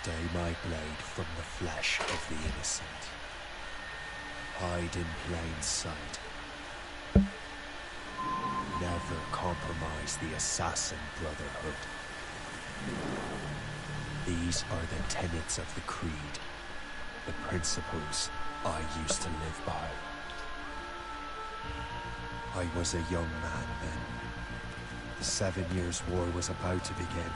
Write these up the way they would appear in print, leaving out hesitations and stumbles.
stay my blade from the flesh of the innocent. Hide in plain sight. Never compromise the Assassin Brotherhood. These are the tenets of the Creed, the principles I used to live by. I was a young man then. The 7 Years' War was about to begin.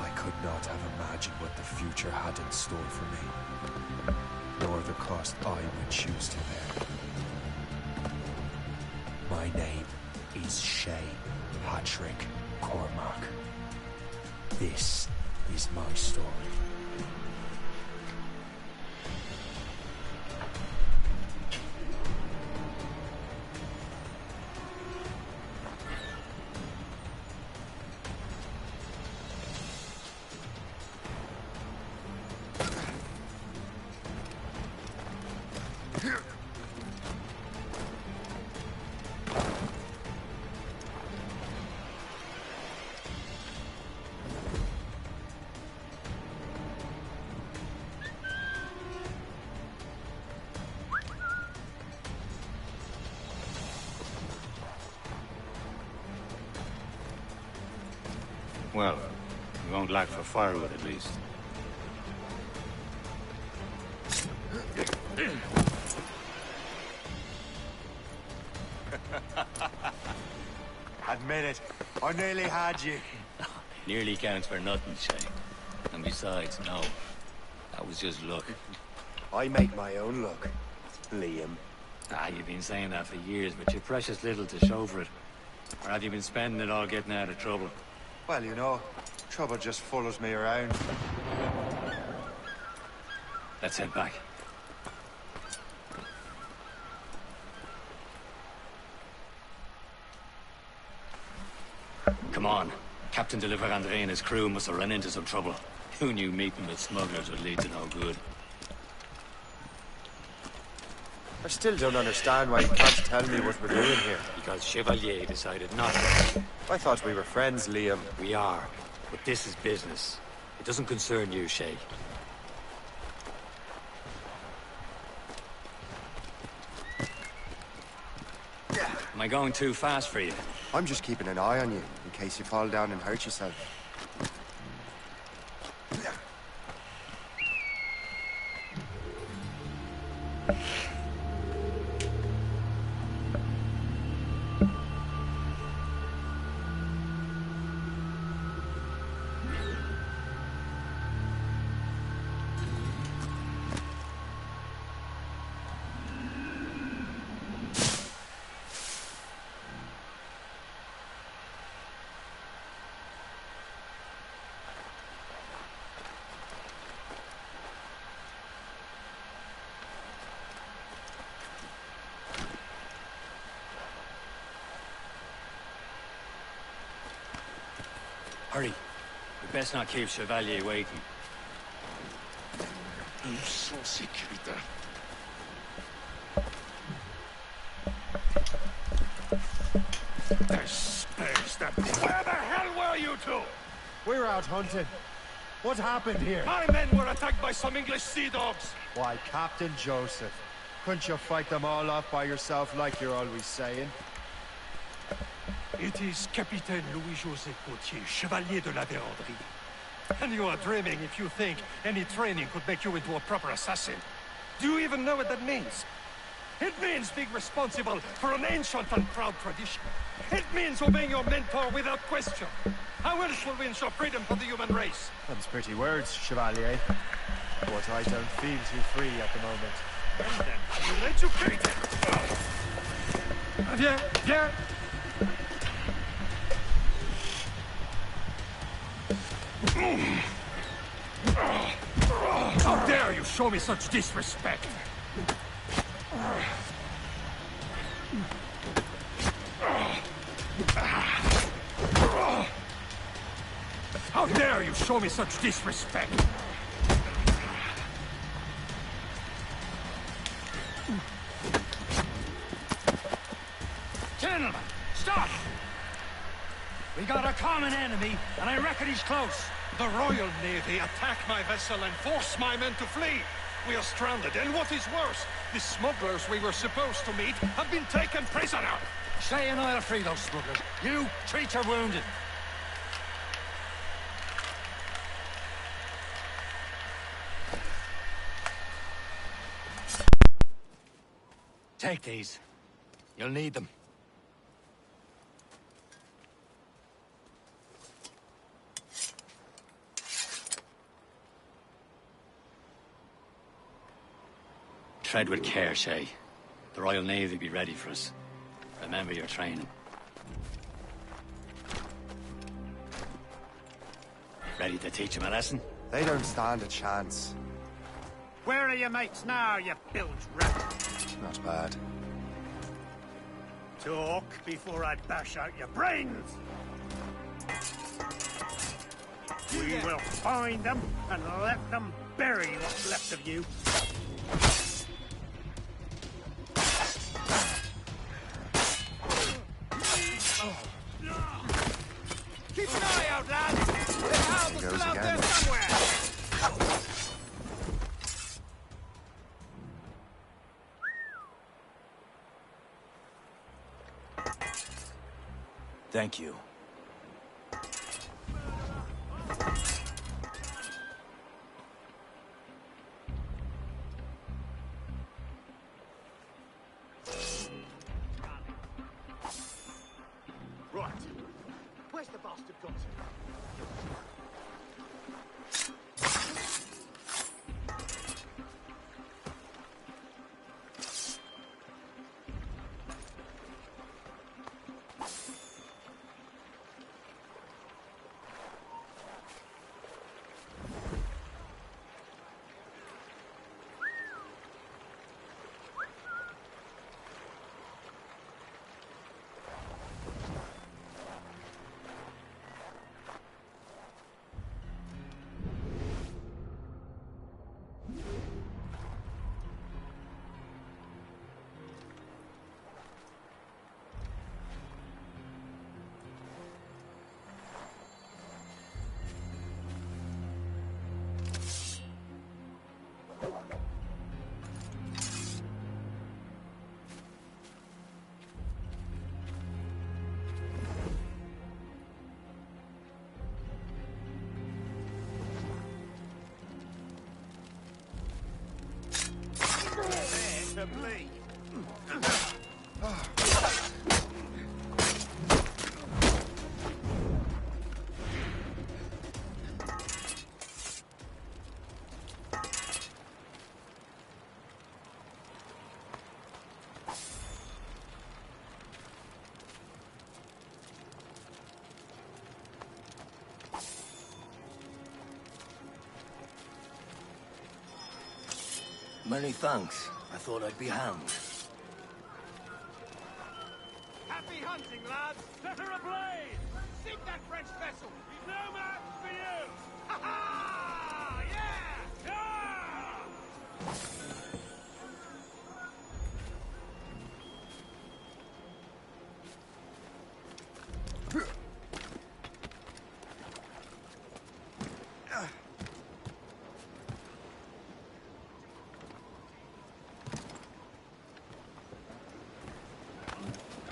I could not have imagined what the future had in store for me, nor the cost I would choose to bear. My name is Shay Patrick Cormac. This is my story. Well, you won't lack for firewood, at least. Admit it, I nearly had you. Nearly counts for nothing, Shay. And besides, no. That was just luck. I make my own luck, Liam. You've been saying that for years, but you're precious little to show for it. Or have you been spending it all getting out of trouble? Well, you know, trouble just follows me around. Let's head back. Come on. Captain de Andre and his crew must have run into some trouble. Who knew meeting with smugglers would lead to no good? I still don't understand why you can't tell me what we're doing here. Because Chevalier decided not to. I thought we were friends, Liam. We are, but this is business. It doesn't concern you, Shay. Am I going too fast for you? I'm just keeping an eye on you, in case you fall down and hurt yourself. Hurry. We best not keep Chevalier waiting. Nous sommes sécuritaires. Where the hell were you two? We were out hunting. What happened here? My men were attacked by some English sea dogs. Why, Captain Joseph. Couldn't you fight them all off by yourself like you're always saying? It is Capitaine Louis-José Gauthier, Chevalier de la Vérendrye. And you are dreaming if you think any training could make you into a proper assassin. Do you even know what that means? It means being responsible for an ancient and proud tradition. It means obeying your mentor without question. How else will we ensure freedom for the human race? Them's pretty words, Chevalier. But I don't feel too free at the moment. Well then, you're educated. Viens, viens. How dare you show me such disrespect? How dare you show me such disrespect? Gentlemen, stop! We got a common enemy, and I reckon he's close. The Royal Navy attack my vessel and force my men to flee. We are stranded, and what is worse, the smugglers we were supposed to meet have been taken prisoner. Shay and I'll free those smugglers. You treat your wounded. Take these. You'll need them. Tread with care, Shay. The Royal Navy will be ready for us. Remember your training. Ready to teach them a lesson? They don't stand a chance. Where are your mates now, you bilge rat? Not bad. Talk before I bash out your brains! We will find them and let them bury what's left of you. Keep an eye out, lads! The house is still out there somewhere! Thank you. Right. Where's the bastard got to? To me. Many thanks. I thought I'd be hanged. Happy hunting, lads! Set her ablaze! Sink that French vessel! He's no match for you! Ha ha! Yeah!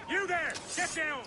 You there! Get down!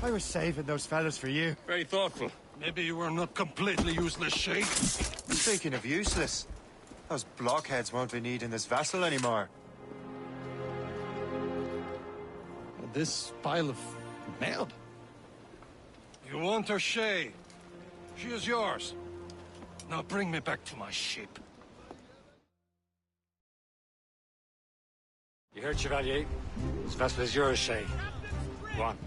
I was saving those fellas for you. Very thoughtful. Maybe you were not completely useless, Shay. Speaking of useless, those blockheads won't be needing this vessel anymore. This pile of mud? You want her, Shay? She is yours. Now bring me back to my ship. You heard, Chevalier? This vessel is yours, Shay. Go on.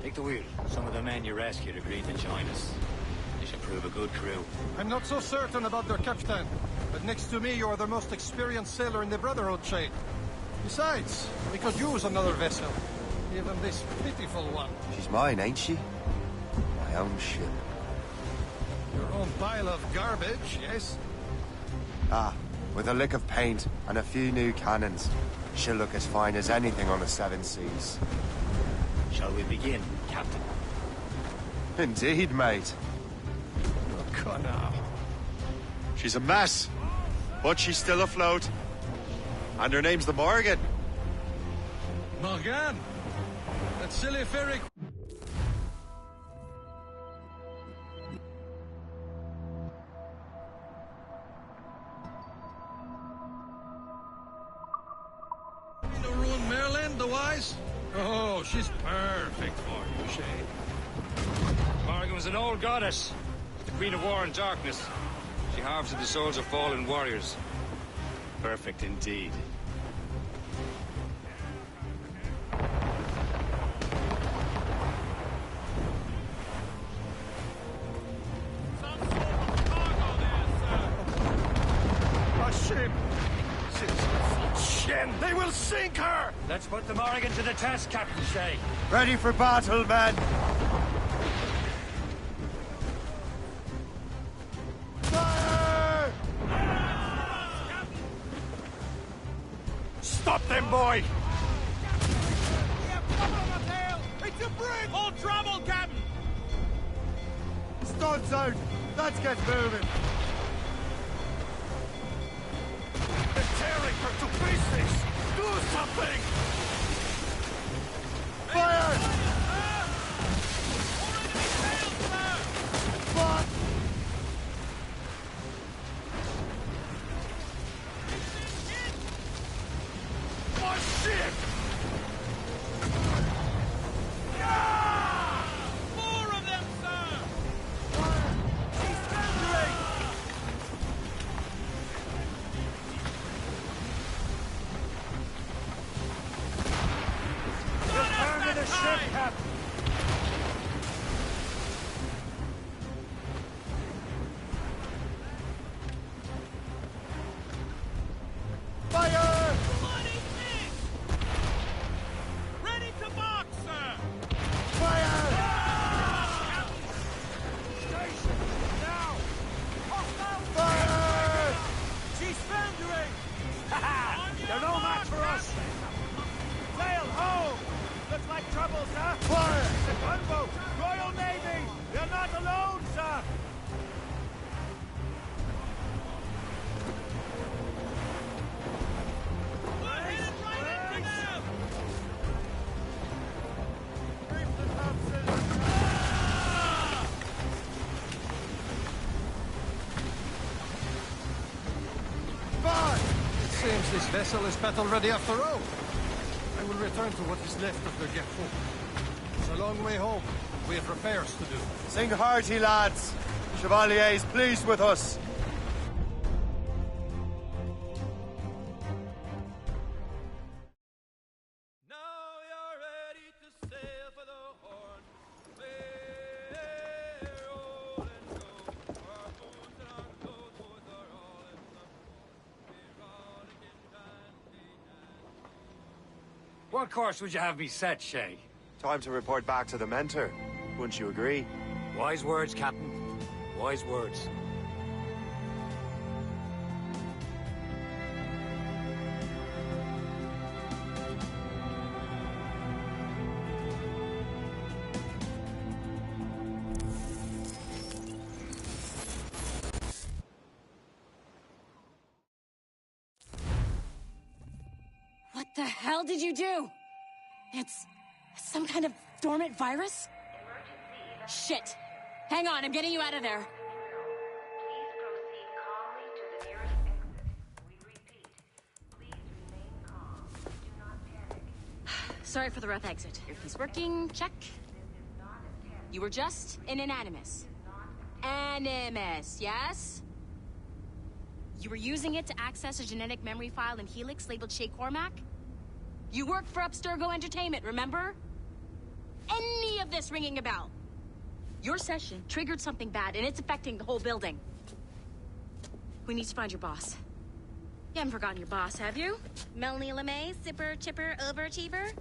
Take the wheel. Some of the men you rescued agreed to join us. They should prove a good crew. I'm not so certain about their captain, but next to me you are the most experienced sailor in the Brotherhood, Shay. Besides, we could use another vessel. Even this pitiful one. She's mine, ain't she? My own ship. Your own pile of garbage, yes? Ah, with a lick of paint and a few new cannons, she'll look as fine as anything on the seven seas. Shall we begin, Captain? Indeed, mate. Look now. She's a mess, but she's still afloat. And her name's the Morgan. Morgan! That silly ferry... To ruin Merlin, the wise? Oh, she's perfect for you, Shay. Morgan was an old goddess. The Queen of War and Darkness. She harvested the souls of fallen warriors. Perfect indeed. A ship! Shin! They will sink her! Let's put the Morgan to the test, Captain Shay. Ready for battle, men! Fire! Stop them, boy! We have trouble on the tail! It's a brig! All trouble, Captain! Studs out! Let's get moving! They're tearing her to pieces! Do something! Fire! Fuck! My ship! More of them, sir! Return to the ship, Captain. Fire! Bloody fish! Ready to mark, sir! Fire! Station! Now! Hostile! Fire! She's foundering! They're no match for us. Sail home! Looks like trouble, sir! Fire! The gunboat! Royal Navy! You're not alone, sir! We're headed right into them! Fire! It seems this vessel is battle ready after all. I will return to what is left of the Gerfaut. It's a long way home. We have repairs to do. Sing hearty, lads. Chevalier is pleased with us. Now you're ready to sail for the Horn. Roll and go. Our boots and our clothes are all in the port. We're all again What course would you have me set, Shay? Time to report back to the mentor. Wouldn't you agree? Wise words, Captain. Wise words. What the hell did you do? It's some kind of dormant virus? Shit! Hang on, I'm getting you out of there. Please proceed calmly to the nearest exit. We repeat, please remain calm. Do not panic. Sorry for the rough exit. Everything's working, check. You were just an animus. Animus, yes? You were using it to access a genetic memory file in Helix labeled Shay Cormac? You worked for Abstergo Entertainment, remember? Any of this ringing a bell? Your session triggered something bad, and it's affecting the whole building. We need to find your boss. You haven't forgotten your boss, have you? Melanie LeMay, zipper, chipper, overachiever?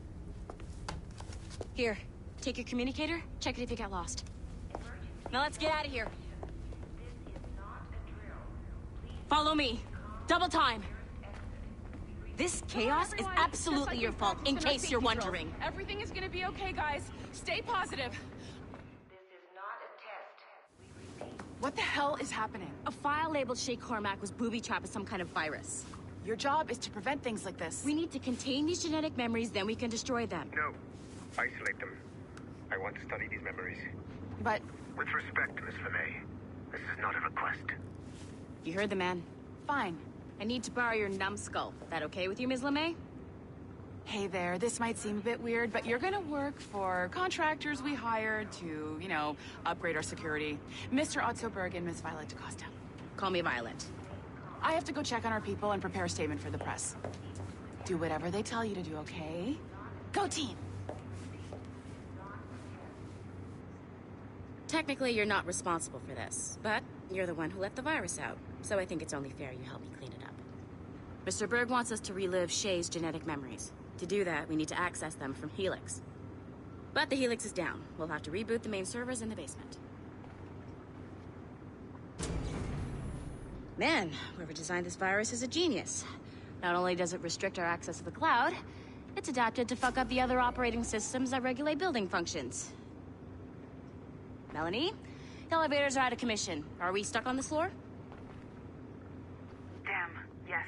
Here, take your communicator, check it if you get lost. Now let's get out of here. This is not a drill. Please Follow me. Double time. This chaos is absolutely your fault, in case you're wondering. Everything is gonna be okay, guys. Stay positive. This is not a test. We repeat. What the hell is happening? A file labeled Shay Cormac was booby-trapped with some kind of virus. Your job is to prevent things like this. We need to contain these genetic memories, then we can destroy them. No. Isolate them. I want to study these memories. But With respect, Miss LeMay, this is not a request. You heard the man. fine. I need to borrow your numbskull. That okay with you, Ms. LeMay? Hey there, this might seem a bit weird, but you're gonna work for contractors we hired to, you know, upgrade our security. Mr. Otzoberg and Miss Violet DaCosta. Call me Violet. I have to go check on our people and prepare a statement for the press. Do whatever they tell you to do, okay? Go team! Technically, you're not responsible for this, but you're the one who let the virus out, so I think it's only fair you help me clean it up. Mr. Berg wants us to relive Shay's genetic memories. To do that, we need to access them from Helix. But the Helix is down. We'll have to reboot the main servers in the basement. Man, whoever designed this virus is a genius. Not only does it restrict our access to the cloud, it's adapted to fuck up the other operating systems that regulate building functions. Melanie? The elevators are out of commission. Are we stuck on this floor? Damn, yes.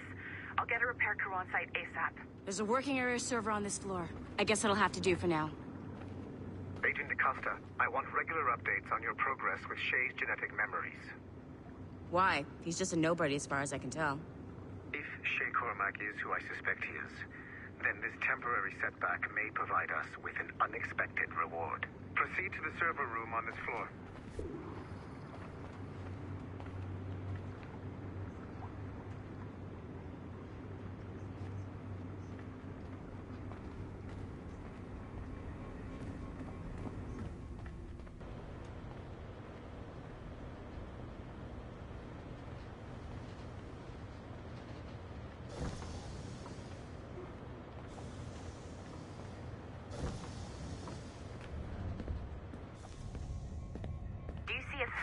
I'll get a repair crew on site ASAP. There's a working area server on this floor. I guess that'll have to do for now. Agent DaCosta, I want regular updates on your progress with Shay's genetic memories. Why? He's just a nobody as far as I can tell. If Shay Cormac is who I suspect he is, then this temporary setback may provide us with an unexpected reward. Proceed to the server room on this floor.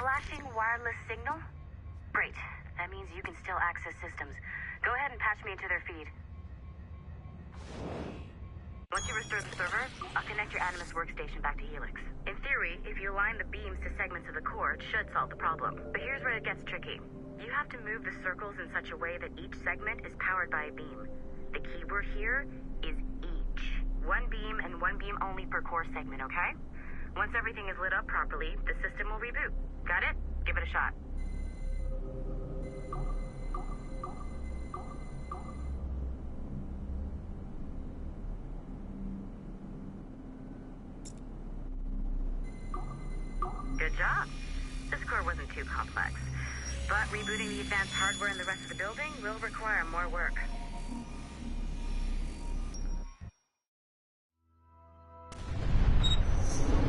Flashing wireless signal? Great. That means you can still access systems. Go ahead and patch me into their feed. Once you restore the server, I'll connect your Animus workstation back to Helix. In theory, if you align the beams to segments of the core, it should solve the problem. But here's where it gets tricky. You have to move the circles in such a way that each segment is powered by a beam. The keyword here is each. One beam and one beam only per core segment, okay? Once everything is lit up properly, the system will reboot. Got it? Give it a shot. Good job. This core wasn't too complex. But rebooting the advanced hardware in the rest of the building will require more work.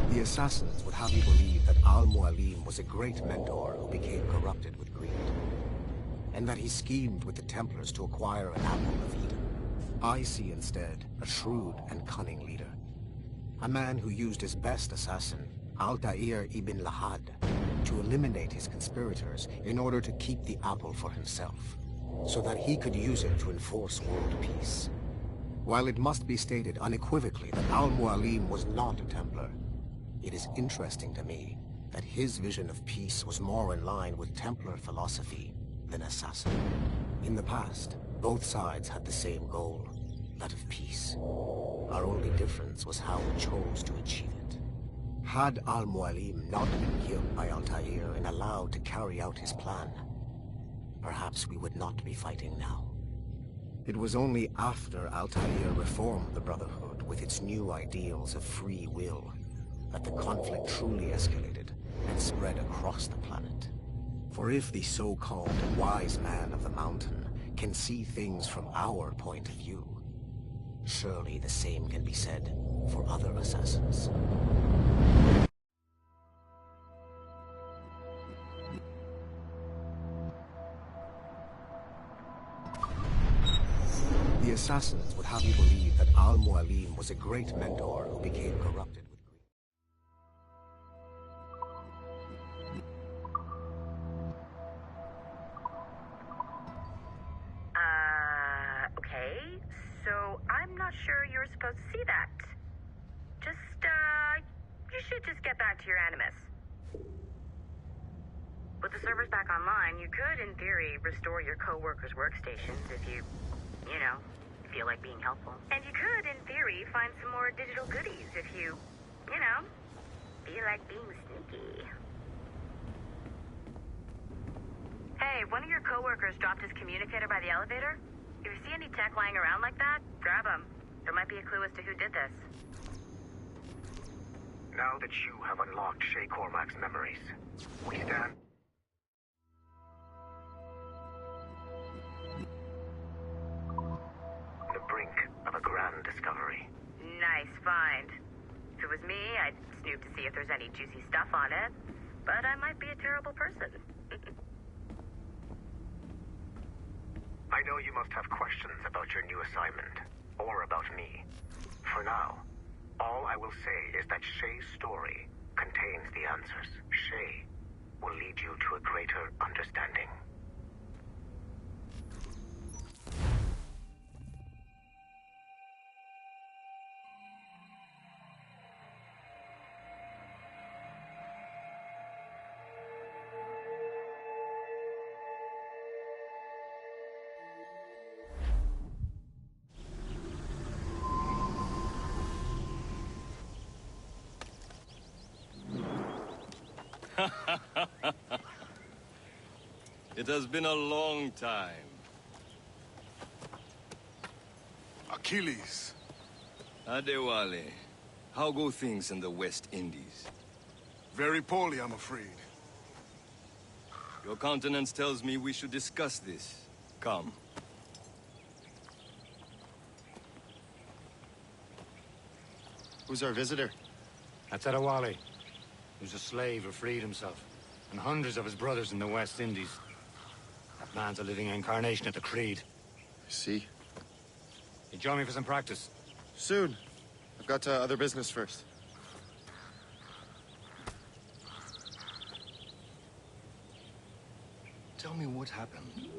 The Assassins would have you believe that Al-Mualim was a great mentor who became corrupted with greed, and that he schemed with the Templars to acquire an apple of Eden. I see instead a shrewd and cunning leader, a man who used his best assassin, Altair ibn Lahad, to eliminate his conspirators in order to keep the apple for himself, so that he could use it to enforce world peace. While it must be stated unequivocally that Al-Mualim was not a Templar, it is interesting to me that his vision of peace was more in line with Templar philosophy than Assassin. In the past, both sides had the same goal, that of peace. Our only difference was how we chose to achieve it. Had Al-Mualim not been killed by Altair and allowed to carry out his plan, perhaps we would not be fighting now. It was only after Altair reformed the Brotherhood with its new ideals of free will that the conflict truly escalated and spread across the planet. For if the so-called wise man of the mountain can see things from our point of view, surely the same can be said for other assassins. The Assassins would have you believe that Al-Mualim was a great mentor who became corrupted with greed. Okay. So, I'm not sure you were supposed to see that. You should just get back to your Animus. With the servers back online, you could, in theory, restore your co-workers' workstations if you feel like being helpful. And you could, in theory, find some more digital goodies if you feel like being sneaky. Hey, one of your co-workers dropped his communicator by the elevator. If you see any tech lying around like that, grab them. There might be a clue as to who did this. Now that you have unlocked Shay Cormac's memories, we stand... on the brink of a grand discovery. Nice find. If it was me, I'd snoop to see if there's any juicy stuff on it. But I might be a terrible person. I know you must have questions about your new assignment, or about me. For now, all I will say is that Shay's story contains the answers. Shay will lead you to a greater understanding. It has been a long time. Achilles. Adewale, how go things in the West Indies? Very poorly, I'm afraid. Your countenance tells me we should discuss this. Come. Who's our visitor? That's Adewale. He was a slave who freed himself, and hundreds of his brothers in the West Indies. That man's a living incarnation of the Creed. See? You join me for some practice? Soon. I've got other business first. Tell me what happened.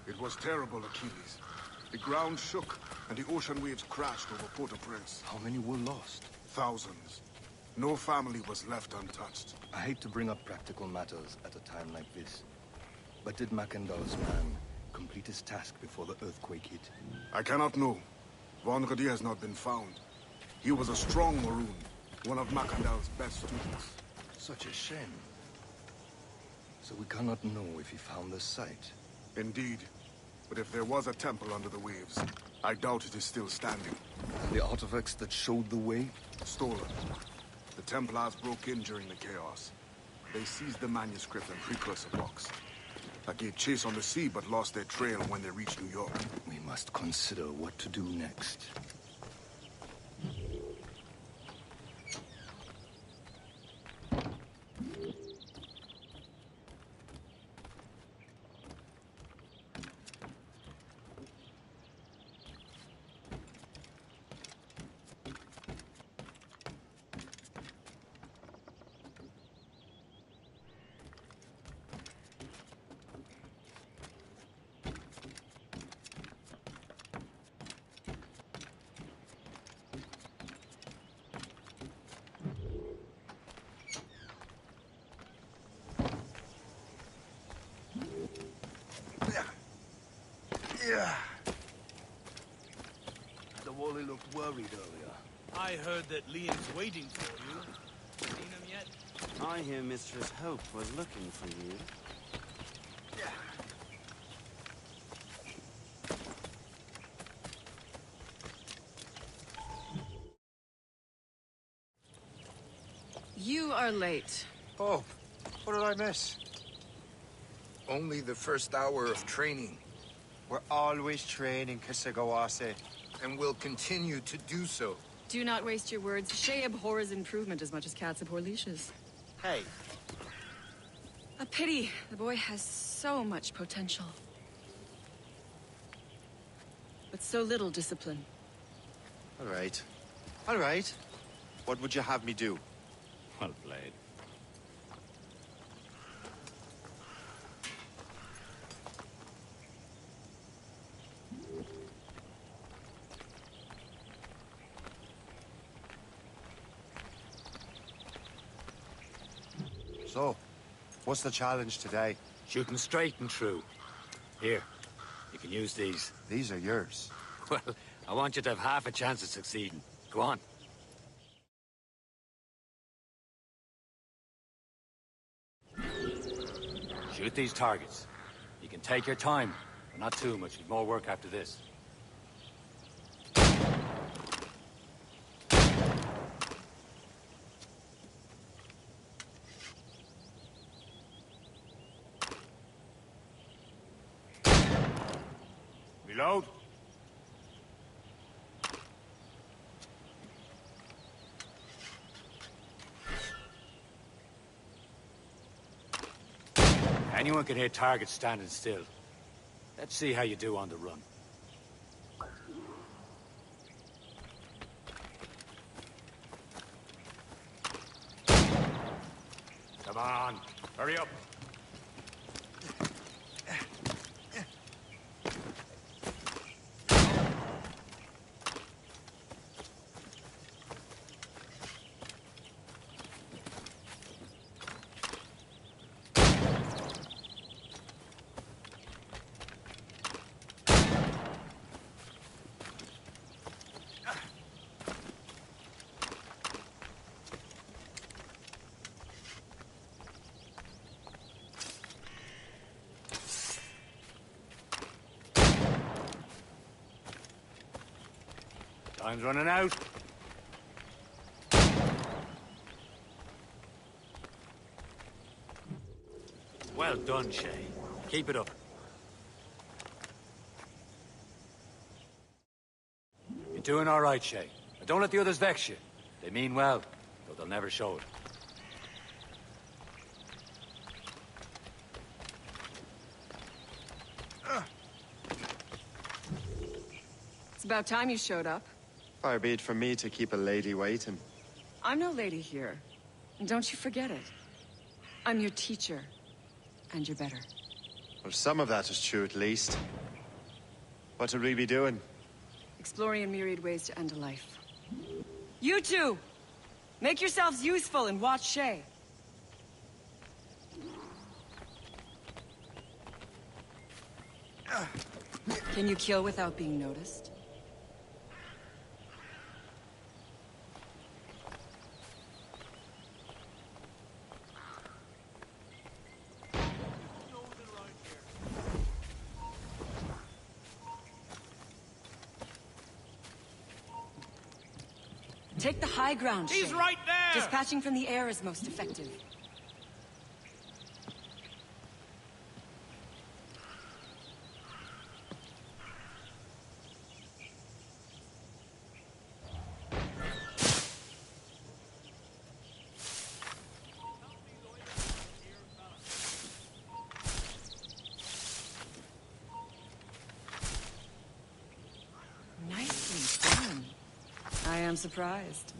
It was terrible, Achilles. The ground shook, and the ocean waves crashed over Port-au-Prince. How many were lost? Thousands. No family was left untouched. I hate to bring up practical matters at a time like this. But did Mackandal's man complete his task before the earthquake hit? I cannot know. Vonredi has not been found. He was a strong Maroon, one of Mackandal's best students. Such a shame. So we cannot know if he found the site. Indeed. But if there was a temple under the waves, I doubt it is still standing. And the artifacts that showed the way? Stolen. The Templars broke in during the chaos. They seized the manuscript and precursor box. I gave chase on the sea, but lost their trail when they reached New York. We must consider what to do next. Yeah. Adewale looked worried earlier. I heard that Liam's waiting for you. I hear Mistress Hope was looking for you. You are late. Oh, what did I miss? Only the first hour of training. We're always training, Kisagawase. And will continue to do so. Do not waste your words. Shay abhors improvement as much as cats abhor leashes. Hey. A pity. The boy has so much potential. But so little discipline. All right. All right. What would you have me do? Well played. So, what's the challenge today? Shooting straight and true. Here, you can use these. These are yours. Well, I want you to have half a chance of succeeding. Go on. Shoot these targets. You can take your time, but not too much. There's more work after this. Reload. Anyone can hit targets standing still. Let's see how you do on the run. Come on, hurry up. Time's running out. Well done, Shay. Keep it up. You're doing all right, Shay. But don't let the others vex you. They mean well, though they'll never show it. It's about time you showed up. Far be it from me to keep a lady waiting. I'm no lady here. And don't you forget it. I'm your teacher. And you're better. Well, some of that is true at least. What would we be doing? Exploring a myriad ways to end a life. You two! Make yourselves useful and watch Shay. Can you kill without being noticed? Take the high ground, He's Shay. right there! Dispatching from the air is most effective. Nicely done. I am surprised.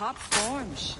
Top form, Shay.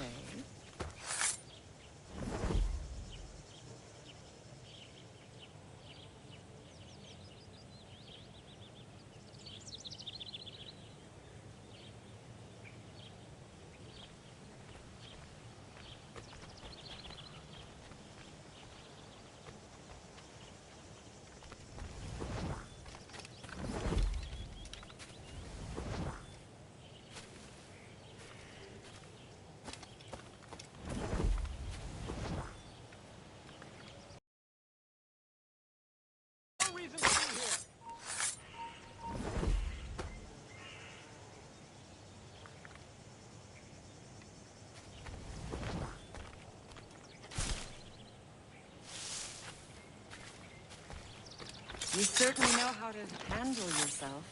You certainly know how to handle yourself.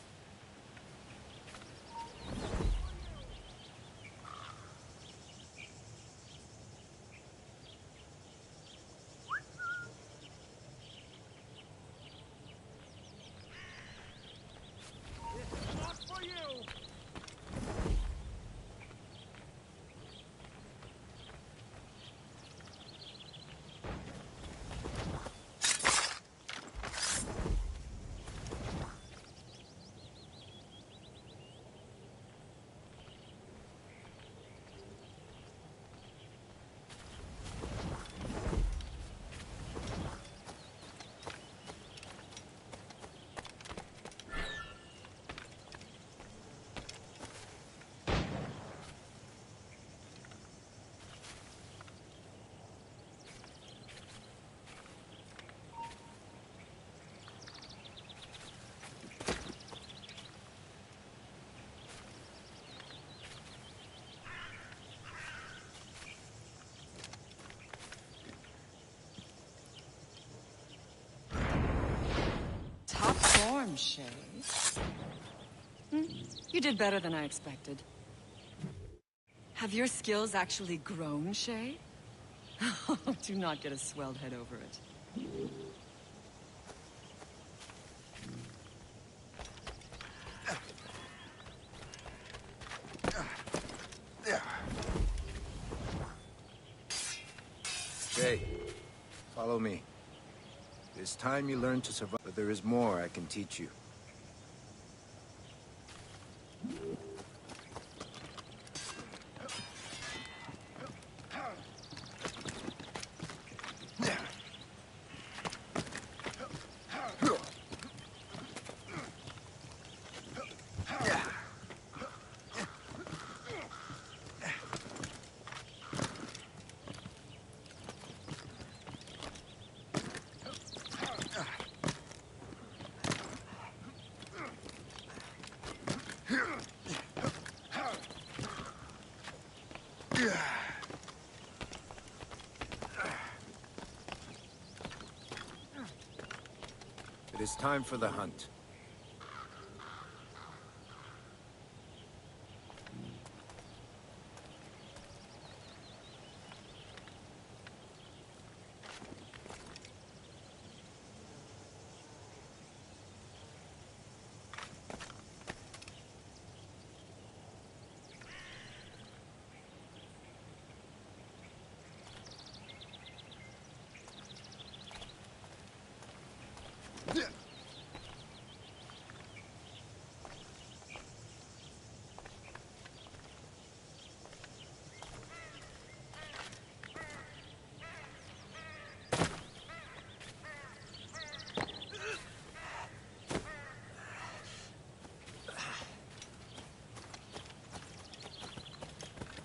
Top form, Shay. You did better than I expected. Have your skills actually grown, Shay? Do not get a swelled head over it. Shay, follow me. It's time you learn to survive, but there is more I can teach you. It is time for the hunt.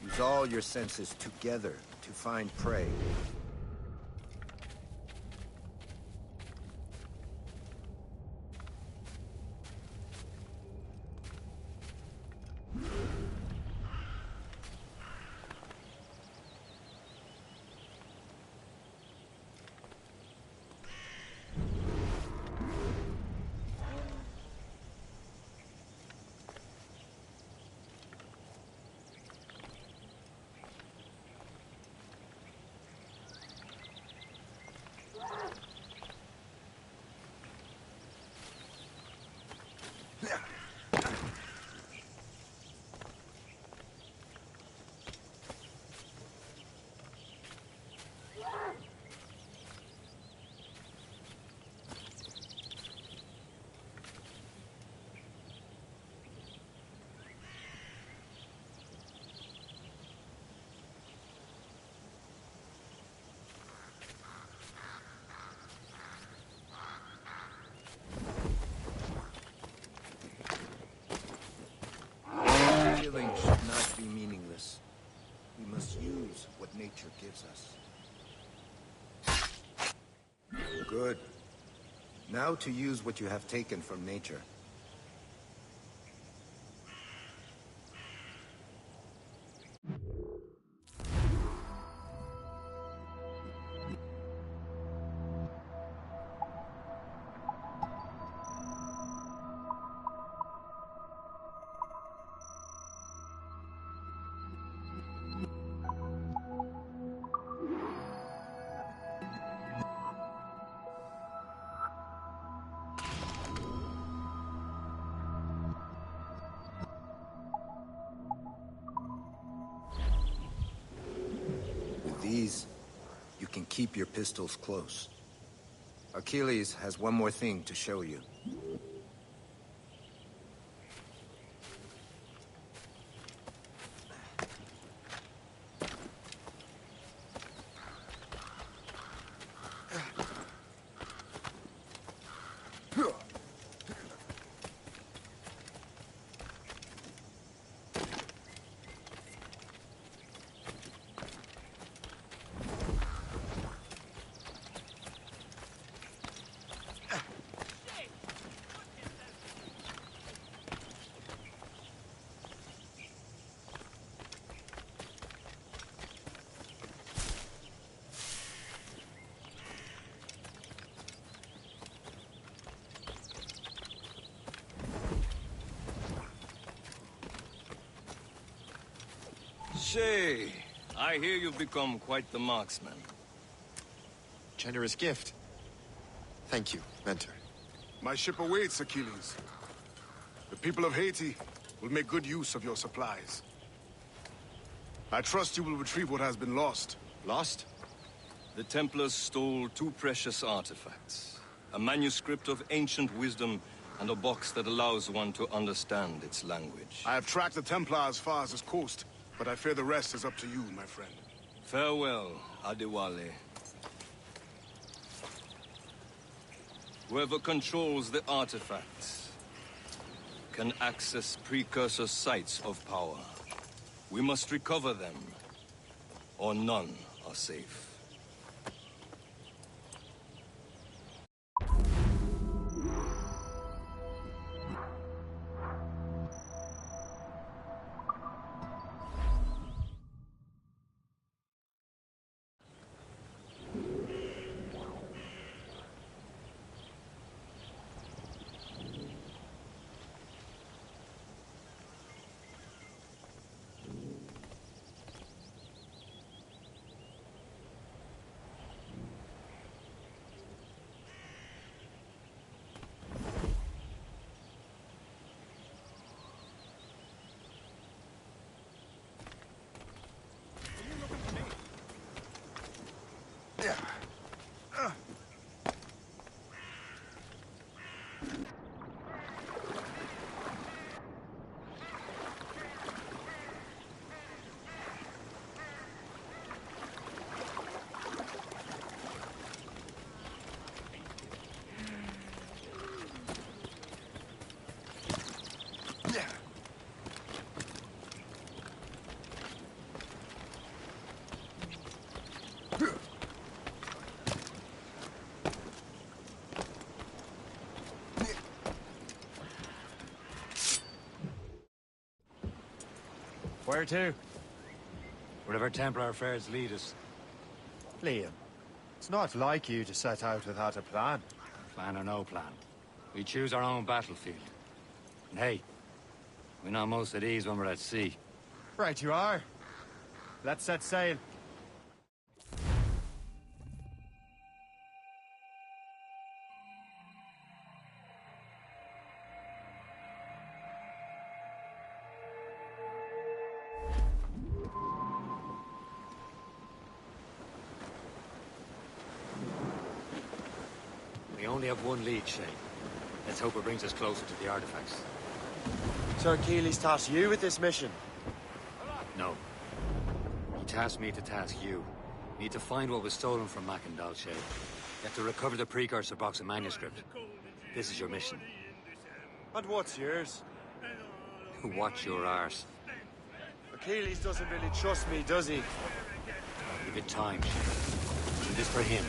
Use all your senses together to find prey. nature gives us. Good. Now to use what you have taken from nature. These, you can keep your pistols close. Achilles has one more thing to show you. Shay, I hear you've become quite the marksman. Generous gift. Thank you, Mentor. My ship awaits, Achilles. The people of Haiti will make good use of your supplies. I trust you will retrieve what has been lost. Lost? The Templars stole 2 precious artifacts. A manuscript of ancient wisdom and a box that allows one to understand its language. I have tracked the Templar as far as this coast, but I fear the rest is up to you, my friend. Farewell, Adewale. Whoever controls the artifacts can access precursor sites of power. We must recover them, or none are safe. Where to? Wherever Templar affairs lead us. Liam, it's not like you to set out without a plan. Plan or no plan. We choose our own battlefield. And hey, we know most of these when we're at sea. Right you are. Let's set sail. We only have one lead, Shay. Let's hope it brings us closer to the artifacts. So Achilles tasked you with this mission? No. He tasked me to task you. Need to find what was stolen from Mackandal, Shay. You have to recover the precursor box of manuscript. This is your mission. And what's yours? Watch your arse. Achilles doesn't really trust me, does he? Give it time, Shane. Do this for him.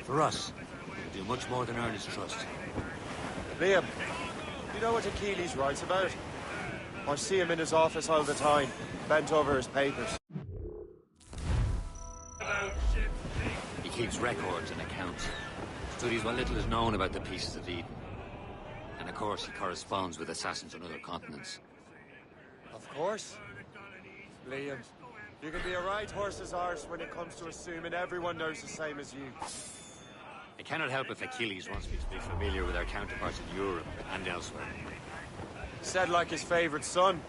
For us. We'll do much more than earn his trust. Liam, you know what Achilles writes about? I see him in his office all the time, bent over his papers. He keeps records and accounts. Studies what little is known about the pieces of Eden. And of course, he corresponds with assassins on other continents. Of course. Liam, you can be a right horse's arse when it comes to assuming everyone knows the same as you. I cannot help if Achilles wants me to be familiar with our counterparts in Europe and elsewhere. Said like his favorite son.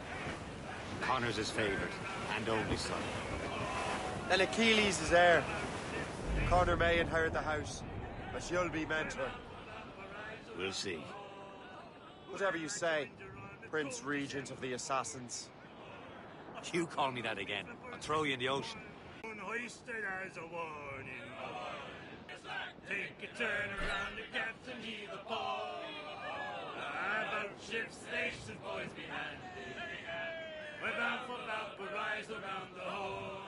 Connor's his favorite and only son. Then Achilles is heir. Connor may inherit the house, but you'll be mentor. We'll see. Whatever you say, Prince Regent of the Assassins. You call me that again, I'll throw you in the ocean. Hoisted as a warning. Take a turn around the captain, heave the pole. About ship stations, boys behind. We're bound for Valparaiso around the hole.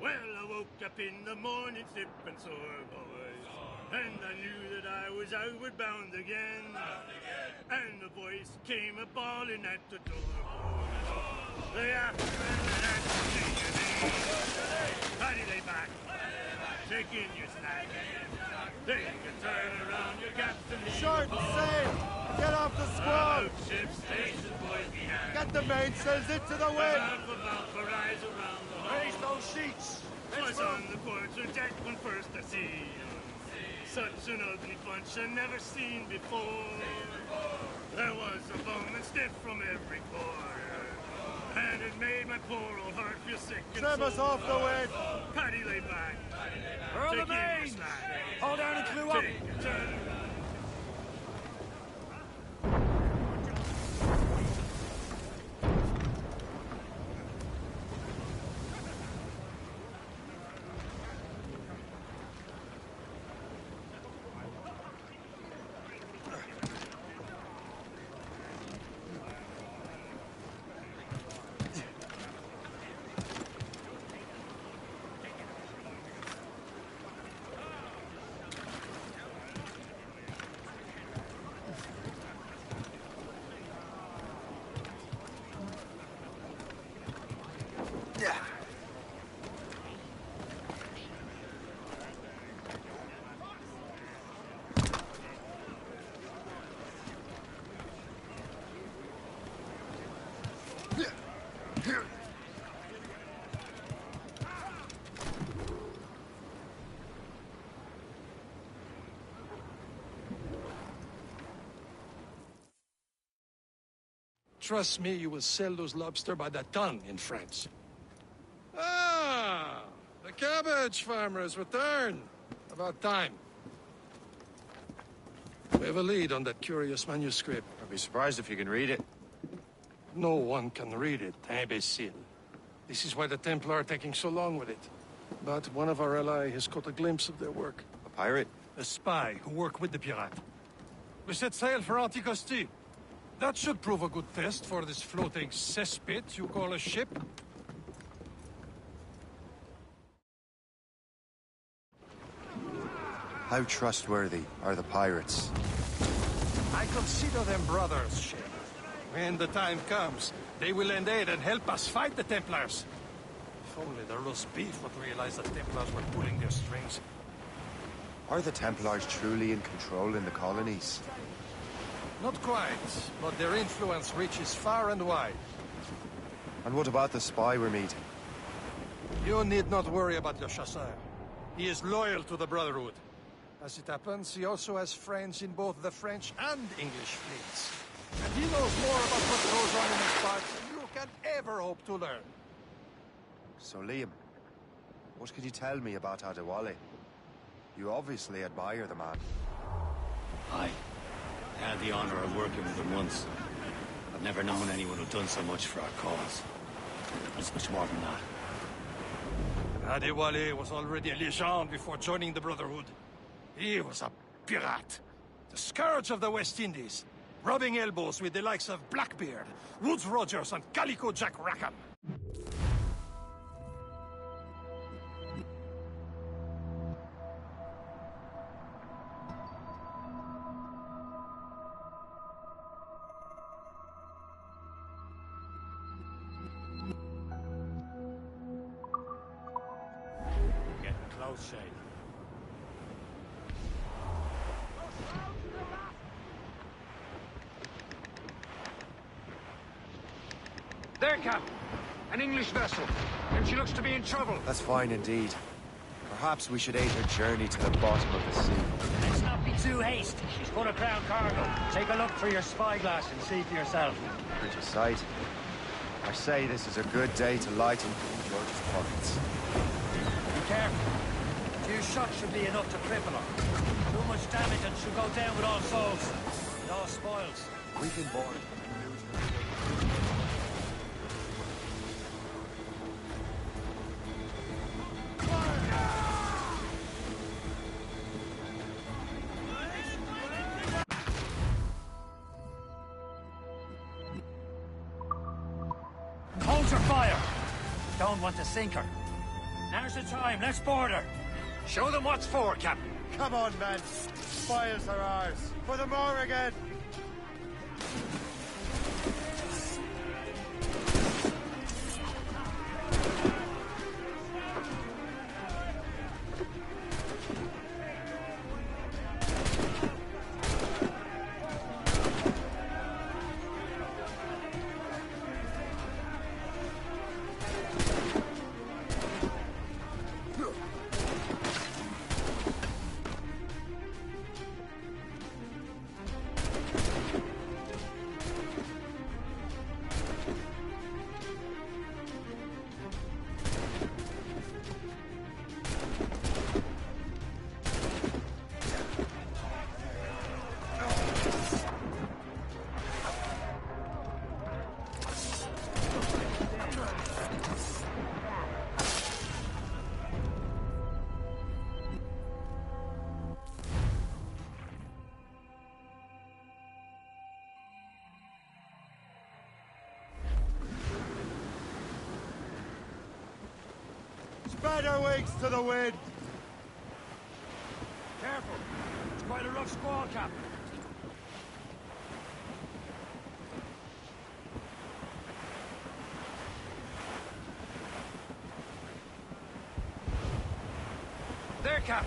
Well, I woke up in the morning, stiff and sore, boys. And I knew that I was outward bound again. And a voice came a-bawling at the door, boys. Lay after and had to see your name. Paddy, lay back. Take in your snack. Take a turn around your captain. Short and safe! Get off the squall! Ship station, boys behind. Get the mainsails into the wind! Raise those sheets! Was on the quarter deck when first I see such an ugly bunch I never seen before. There was a bowman stiff from every quarter, and it made my poor old heart feel sick and Trim us off the wind! Paddy, lay back. Furl the main! Hold down and clew up! Take a turn. Trust me, you will sell those lobster by the ton in France. Ah, the cabbage farmer has returned. About time. We have a lead on that curious manuscript. I'd be surprised if you can read it. No one can read it, imbecile. This is why the Templar are taking so long with it. But one of our allies has caught a glimpse of their work. A pirate? A spy who worked with the pirate. We set sail for Anticosti. That should prove a good test for this floating cesspit you call a ship. How trustworthy are the pirates? I consider them brothers, Shane. When the time comes, they will lend aid and help us fight the Templars. If only the roast beef would realize the Templars were pulling their strings. Are the Templars truly in control in the colonies? Not quite, but their influence reaches far and wide. And what about the spy we're meeting? You need not worry about Le Chasseur. He is loyal to the Brotherhood. As it happens, he also has friends in both the French and English fleets. And he knows more about what goes on in his parts than you can ever hope to learn. So, Liam, what can you tell me about Adewale? You obviously admire the man. I had the honor of working with him once. I've never known anyone who'd done so much for our cause. It's much more than that. Adewale was already a legend before joining the Brotherhood. He was a pirate. The scourge of the West Indies. Rubbing elbows with the likes of Blackbeard, Woodes Rogers, and Calico Jack Rackham. close, Shay. There, Cap. An English vessel. And she looks to be in trouble. That's fine indeed. Perhaps we should aid her journey to the bottom of the sea. Let's not be too hasty. She's full of crown cargo. Take a look through your spyglass and see for yourself. Pretty sight. I say this is a good day to lighten King George's pockets. Be careful. A few shots should be enough to cripple her. Too much damage and she'll go down with all souls. With all spoils. We can board. Hold your fire! Don't want to sink her. Now's the time, let's board her. Show them what's for, Captain. Come on, men. Spoils are ours. For the Morrigan! Spread our wings to the wind! Careful. It's quite a rough squall, Captain. There, Cap.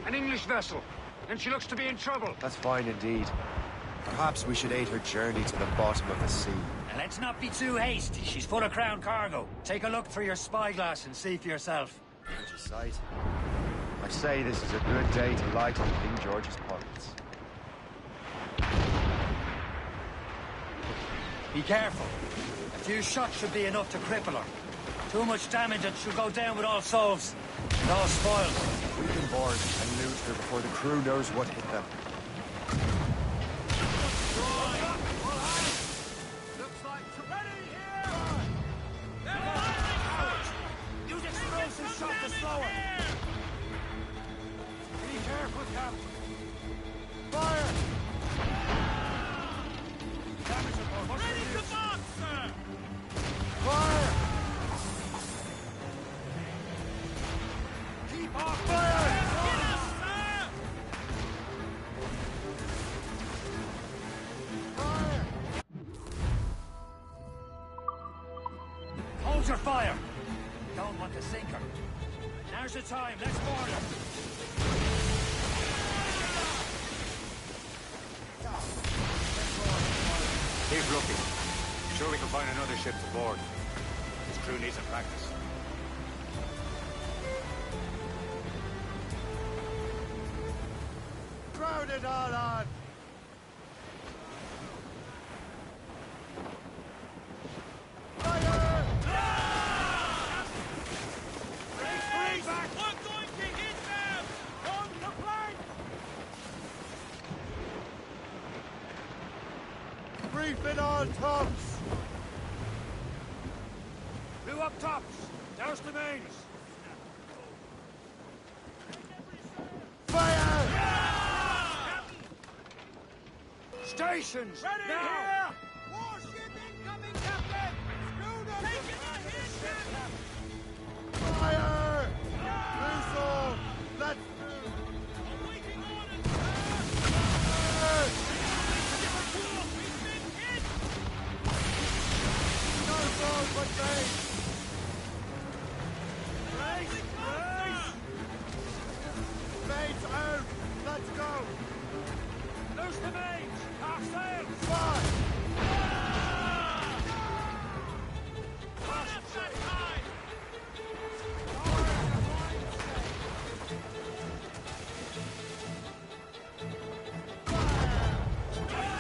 An English vessel. And she looks to be in trouble. That's fine indeed. Perhaps we should aid her journey to the bottom of the sea. And let's not be too hasty. She's full of crown cargo. Take a look through your spyglass and see for yourself. Pretty sight. I say this is a good day to lighten King George's pockets. Be careful. A few shots should be enough to cripple her. Too much damage and she'll go down with all souls. And all spoils. We can board and loot her before the crew knows what hit them. Use explosive shot to slow her. Be careful, Captain. Fire! Damage report. Ready to box, sir! Fire! Keep off Fire! Get us, sir! Fire! Hold your fire! Don't want to sink her. Now's the time, let's board her. Keep looking. Sure we can find another ship to board. This crew needs a practice. Crowd it all on! Fire! Bring back! We're going to hit them! On the flank! Brief it all tops! Blue up tops! Douse the mains! Fire! Stations! Ready now! here! Warship incoming, Captain! Schooner! Taking a hit, Captain! Fire! Loose all! Let's move! Awaiting orders, Fire! We've been hit! No souls but they! Brace! Brace! Loose the mains! Half sail!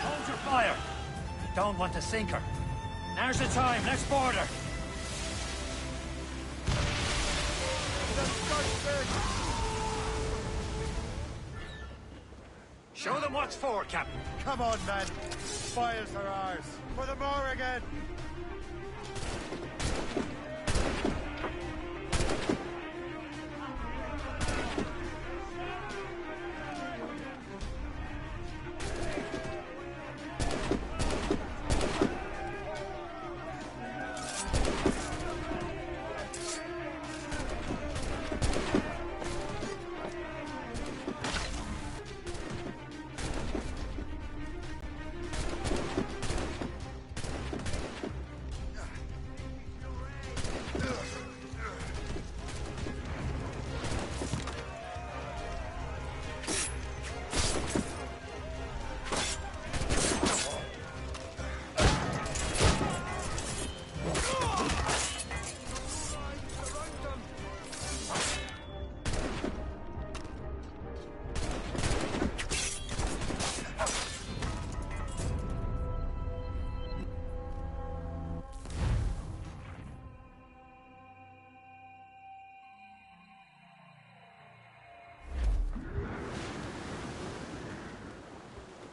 Hold your fire! Don't want to sink her. Now's the time, let's board her! Show them what's for, Captain. Come on, men. Spoils are ours. For the more again.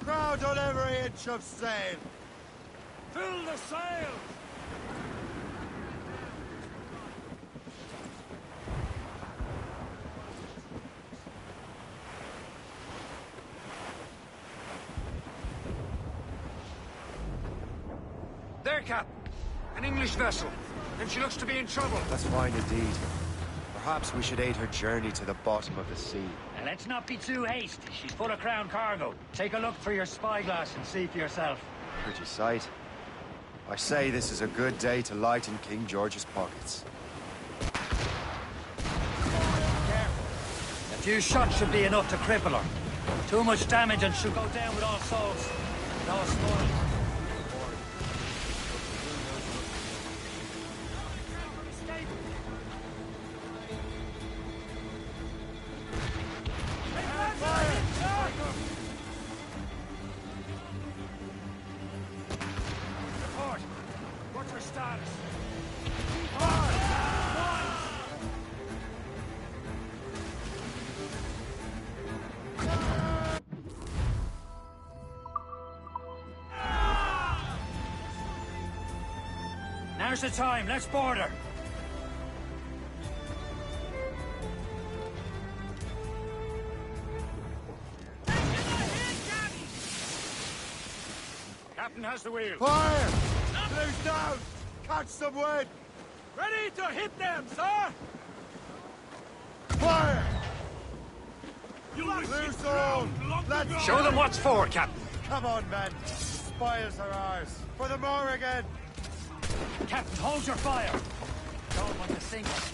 Crowd on every inch of sail! Fill the sails! There, Captain. An English vessel. And she looks to be in trouble. That's fine indeed. Perhaps we should aid her journey to the bottom of the sea. Now, let's not be too hasty. She's full of crown cargo. Take a look through your spyglass and see for yourself. Pretty sight. I say this is a good day to lighten King George's pockets. A few shots should be enough to cripple her. Too much damage and she'll go down with all souls. And all spoils. Report. What's her status? Now's the time. Let's board her. Captain has the wheel. Fire! Loose down! Catch some wind! Ready to hit them, sir! Fire! You Loose all! Let's Show them what's for, Captain. Come on, men. The spoils are ours. For the more again. Captain, hold your fire. Don't want to sink her.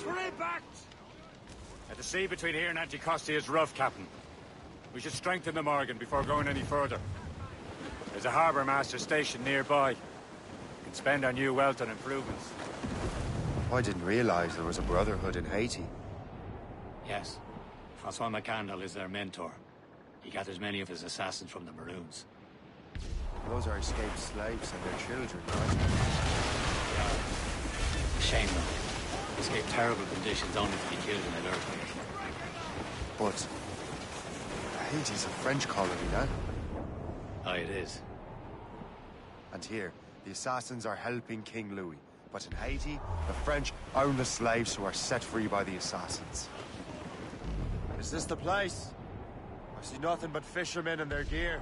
Three-backed! The sea between here and Anticosti is rough, Captain. We should strengthen the Morgan before going any further. There's a harbour master station nearby. We can spend our new wealth on improvements. I didn't realize there was a brotherhood in Haiti. Yes. Francois McCandle is their mentor. He gathers many of his assassins from the Maroons. Those are escaped slaves and their children, right? Yeah. Shame, though. Escaped terrible conditions only to be killed in an earthquake. But Haiti's a French colony now. Aye, it is. And here, the Assassins are helping King Louis. But in Haiti, the French own the slaves who are set free by the Assassins. Is this the place? I see nothing but fishermen and their gear.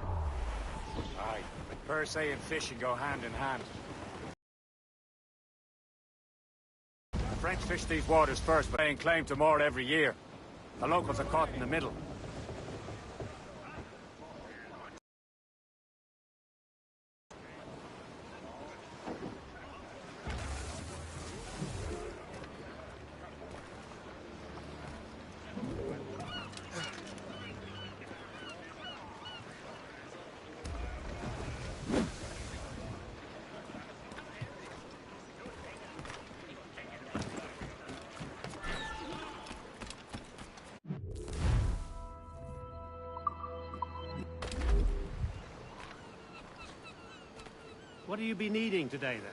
Aye, per se and fishing go hand in hand. The French fish these waters first, but laying claim to more every year. The locals are caught in the middle. What do you be needing today, then?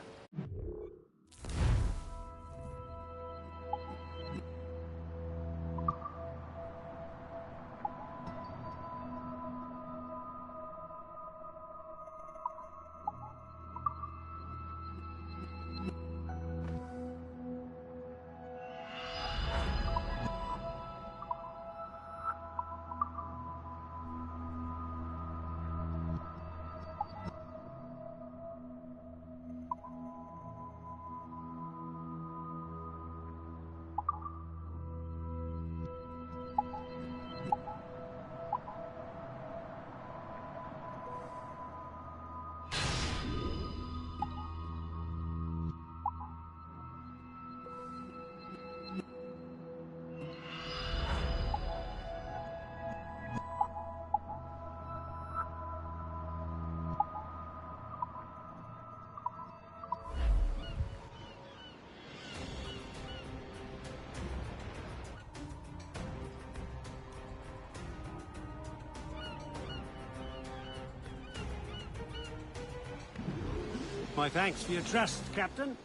My thanks for your trust, Captain.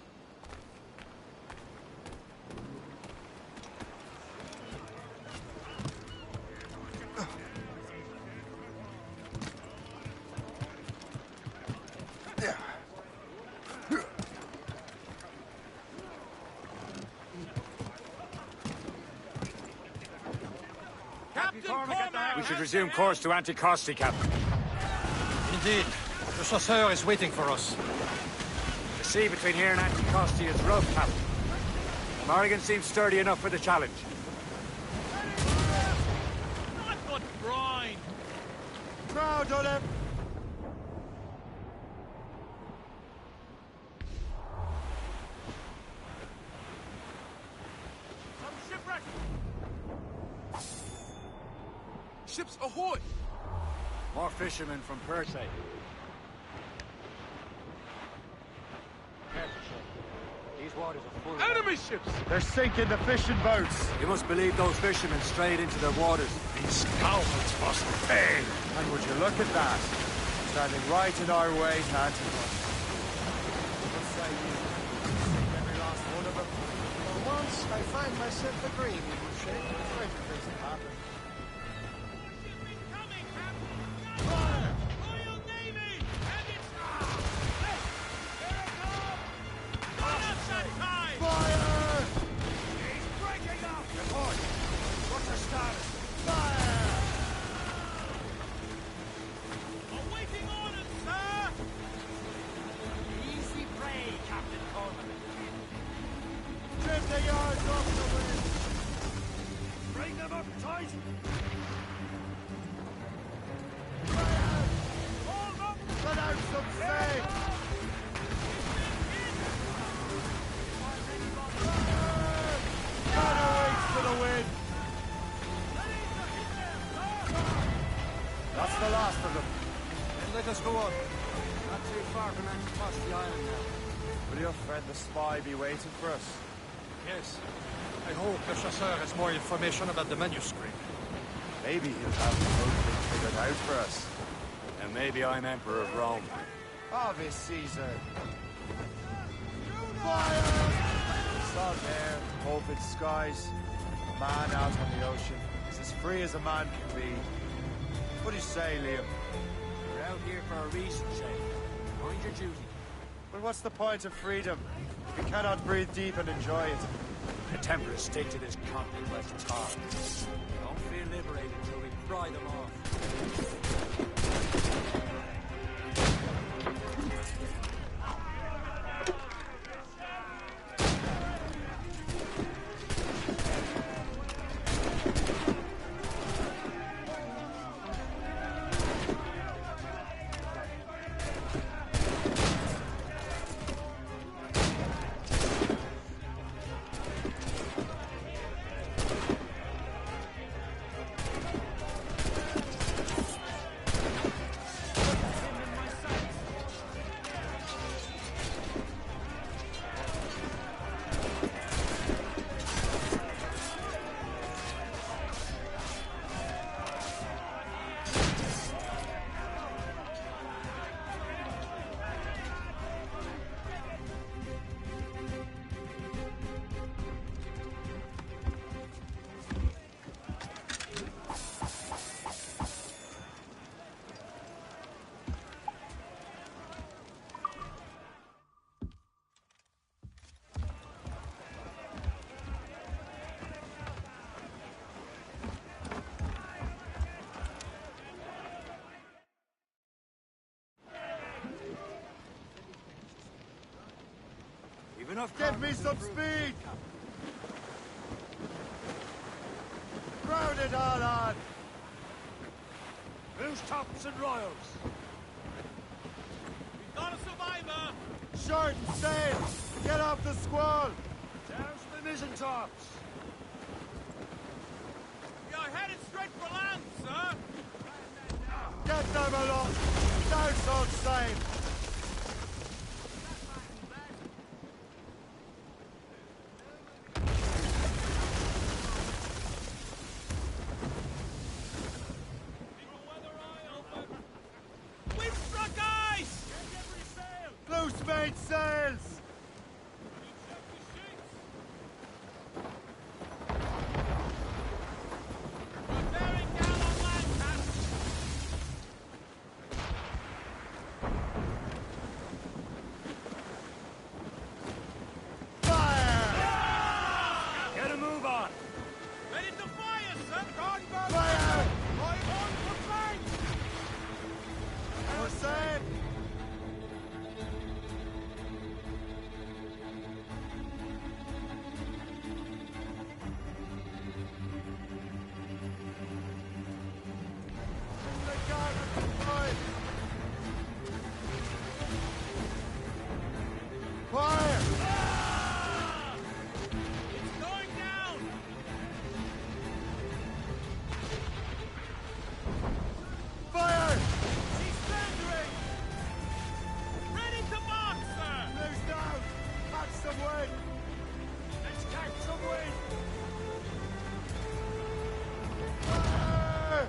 We should resume course to Anticosti, Captain. Indeed. The chasseur is waiting for us. The sea between here and Anticosti is rough, Captain. Morrigan seems sturdy enough for the challenge. I've got brine! Crowd on him! I'm shipwrecked! Ships ahoy! More fishermen from Perse. These waters are full of Enemy ships! They're sinking the fishing boats! You must believe those fishermen strayed into their waters. These scoundrels must pay! And would you look at that? Standing right in our way to Anticosti. What say you? Sink every last one of them? For once, I find myself agreeing with you, Shay. Stranger things have happened. Fire! the last of them. Then let us go on. Not too far from Anticosti Island now. Will your friend the spy be waiting for us? Yes. I hope the chasseur has more information about the manuscript. Maybe he'll have the whole thing figured out for us. And maybe I'm Emperor of Rome. Ave Caesar! Fire! Salt air, open skies, a man out on the ocean. He's as free as a man can be. What do you say, Liam? We're out here for a reason, Shay. Mind your duty. Well, what's the point of freedom? We cannot breathe deep and enjoy it. The Templars stick to this continent like tar. Don't feel liberated until we pry them off. Give me some speed! Crowd it all on! Who's tops and royals? We've got a survivor! Short and sail! Get off the squall! Down to the mizzen tops! We are headed straight for land, sir! Get them along! Down all sail! Made sails! We're bearing down on Lancaster! Fire! Get a move on! Ready to fire, sir! Gunboat! Fire! Right on for flank! We're safe! Fire! It's going down! Fire! She's thundering! Ready to mark, sir! Blue's down! Catch some wind! Let's catch some wind! Fire!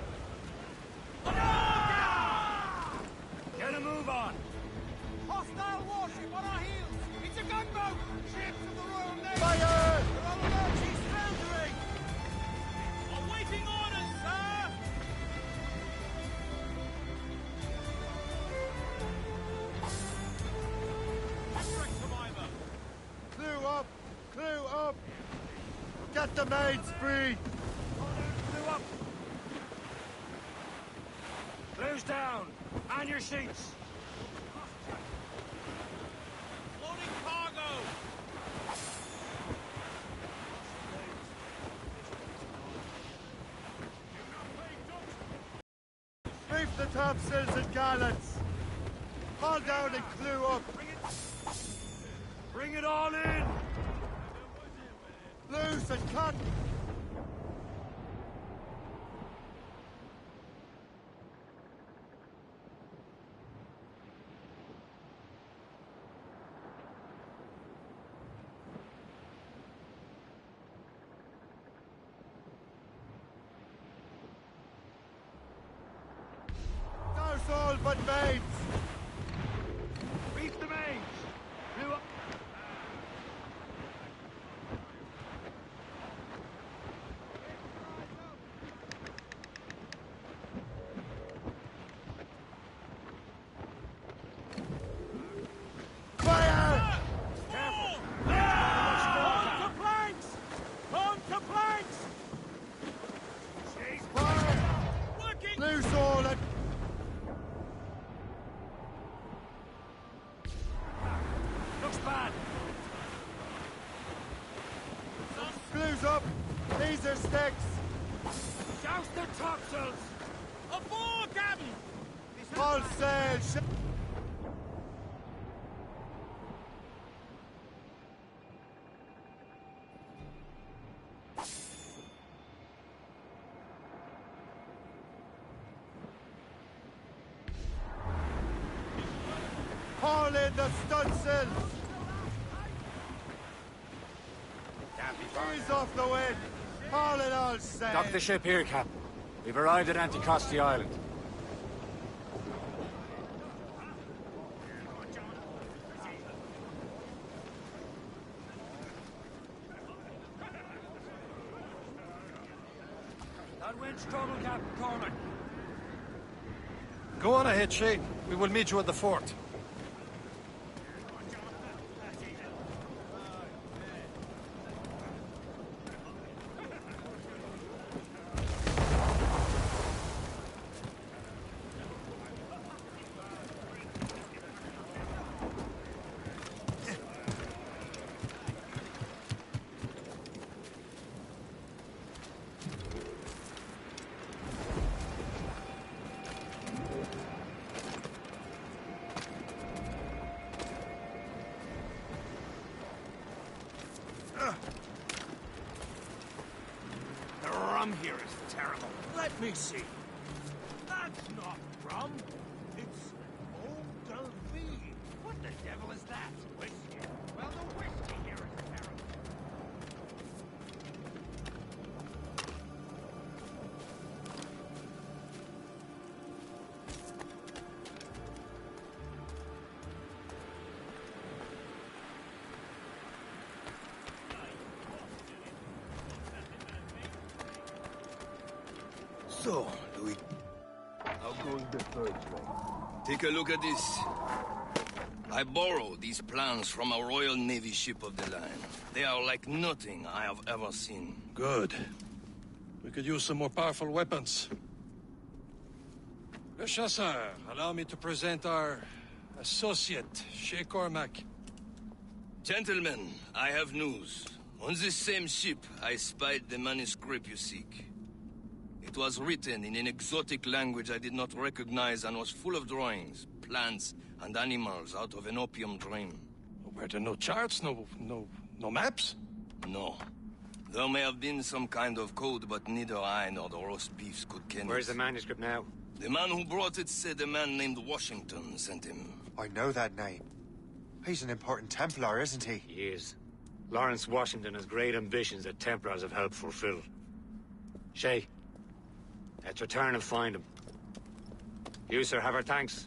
Get a move on! Hostile warship on our heels! It's a gunboat! Ships of the Royal Navy! Fire! They're on alert! She's foundering! Awaiting orders, sir! Shipwreck survivor! Clue up! Clue up! Get the maids free! Blew up! Blue's down! On your seats! Loading cargo! Reef the topsails and gallants! Haul down and clue up! Bring it all in! Loose and cut! but mates! Reach the mains! Blew up. Fire! On to planks! On to planks! Fire! Working! Loose all and... Looks bad. Glues up! These are sticks! Joust their topsails! Aboard, Captain! All sail! Haul in the stunsails! Ease off the wind! Haul it all sail! Dock the ship here, Captain. We've arrived at Anticosti Island. That wind's trouble, Captain Cormac. Go on ahead, Shay. We will meet you at the fort. The rum here is terrible. Let me see. That's not rum. It's eau de vie. What the devil is that? Whiskey. Well, the whiskey here is terrible. So, Louis, how goes the third way? Take a look at this. I borrowed these plans from a Royal Navy ship of the line. They are like nothing I have ever seen. Good. We could use some more powerful weapons. Le Chasseur, allow me to present our associate, Shay Cormac. Gentlemen, I have news. On this same ship, I spied the manuscript you seek. It was written in an exotic language I did not recognize and was full of drawings, plants, and animals out of an opium dream. Were there no charts, no maps? No. There may have been some kind of code, but neither I nor the roast beefs could ken it. Where's the manuscript now? The man who brought it said a man named Washington sent him. I know that name. He's an important Templar, isn't he? He is. Lawrence Washington has great ambitions that Templars have helped fulfill. Shay, let's return and find him. You, sir, have our thanks.